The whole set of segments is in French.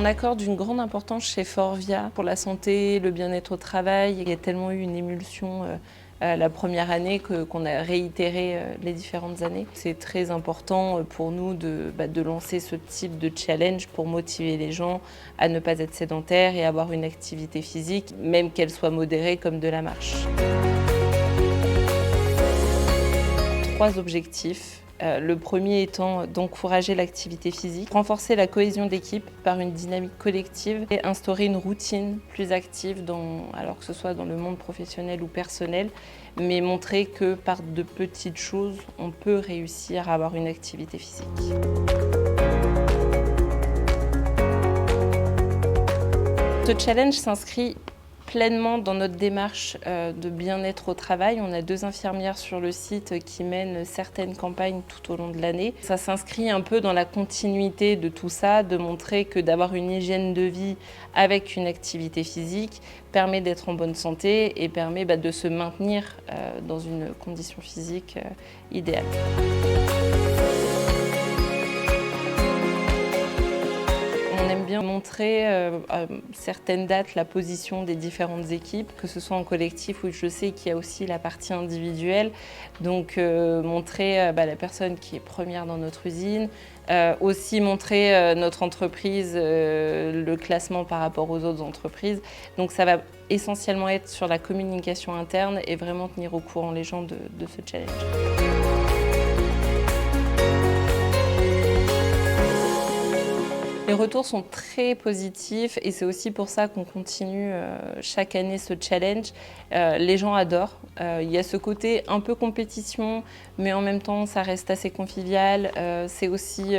accorde une grande importance chez Forvia pour la santé, le bien-être au travail. Il y a tellement eu une émulsion la première année qu'on a réitéré les différentes années. C'est très important pour nous de lancer ce type de challenge pour motiver les gens à ne pas être sédentaires et avoir une activité physique, même qu'elle soit modérée comme de la marche. 3 objectifs. Le premier étant d'encourager l'activité physique, renforcer la cohésion d'équipe par une dynamique collective et instaurer une routine plus active, alors que ce soit dans le monde professionnel ou personnel, mais montrer que par de petites choses, on peut réussir à avoir une activité physique. Ce challenge s'inscrit pleinement dans notre démarche de bien-être au travail. On a 2 infirmières sur le site qui mènent certaines campagnes tout au long de l'année. Ça s'inscrit un peu dans la continuité de tout ça, de montrer que d'avoir une hygiène de vie avec une activité physique permet d'être en bonne santé et permet de se maintenir dans une condition physique idéale. On aime bien montrer à certaines dates la position des différentes équipes, que ce soit en collectif où je sais qu'il y a aussi la partie individuelle. Donc montrer la personne qui est première dans notre usine, aussi montrer notre entreprise, le classement par rapport aux autres entreprises. Donc ça va essentiellement être sur la communication interne et vraiment tenir au courant les gens de ce challenge. Les retours sont très positifs et c'est aussi pour ça qu'on continue chaque année ce challenge. Les gens adorent. Il y a ce côté un peu compétition, mais en même temps ça reste assez convivial. C'est aussi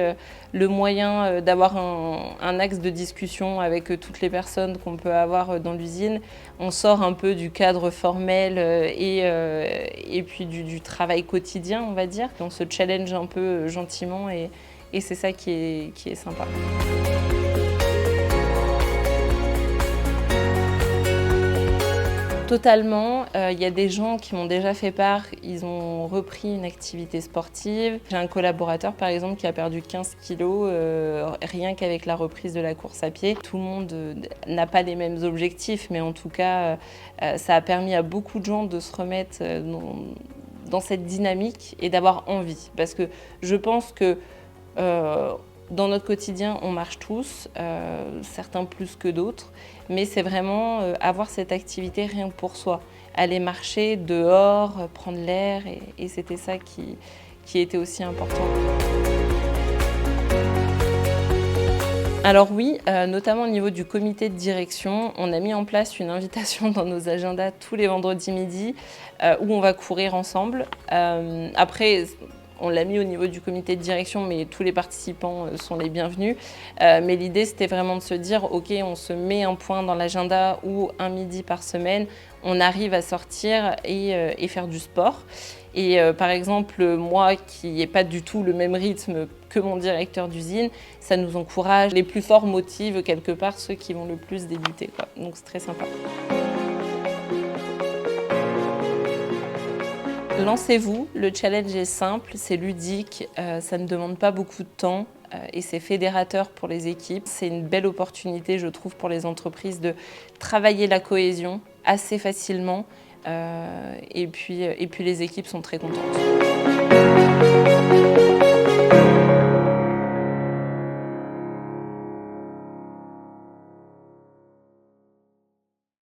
le moyen d'avoir un axe de discussion avec toutes les personnes qu'on peut avoir dans l'usine. On sort un peu du cadre formel et puis du travail quotidien, on va dire. On se challenge un peu gentiment et c'est ça qui est sympa. Totalement. Il y a des gens qui m'ont déjà fait part, ils ont repris une activité sportive. J'ai un collaborateur par exemple qui a perdu 15 kilos rien qu'avec la reprise de la course à pied. Tout le monde n'a pas les mêmes objectifs, mais en tout cas, ça a permis à beaucoup de gens de se remettre dans cette dynamique et d'avoir envie. Parce que je pense que dans notre quotidien, on marche tous, certains plus que d'autres, mais c'est vraiment avoir cette activité rien que pour soi. Aller marcher dehors, prendre l'air, et c'était ça qui était aussi important. Alors oui, notamment au niveau du comité de direction, on a mis en place une invitation dans nos agendas tous les vendredis midi où on va courir ensemble. Après, on l'a mis au niveau du comité de direction, mais tous les participants sont les bienvenus. Mais l'idée, c'était vraiment de se dire, OK, on se met un point dans l'agenda où un midi par semaine, on arrive à sortir et faire du sport. Et par exemple, moi qui n'ai pas du tout le même rythme que mon directeur d'usine, ça nous encourage. Les plus forts motivent quelque part ceux qui vont le plus débuter, quoi. Donc c'est très sympa. Lancez-vous, le challenge est simple, c'est ludique, ça ne demande pas beaucoup de temps et c'est fédérateur pour les équipes. C'est une belle opportunité, je trouve, pour les entreprises de travailler la cohésion assez facilement et puis les équipes sont très contentes.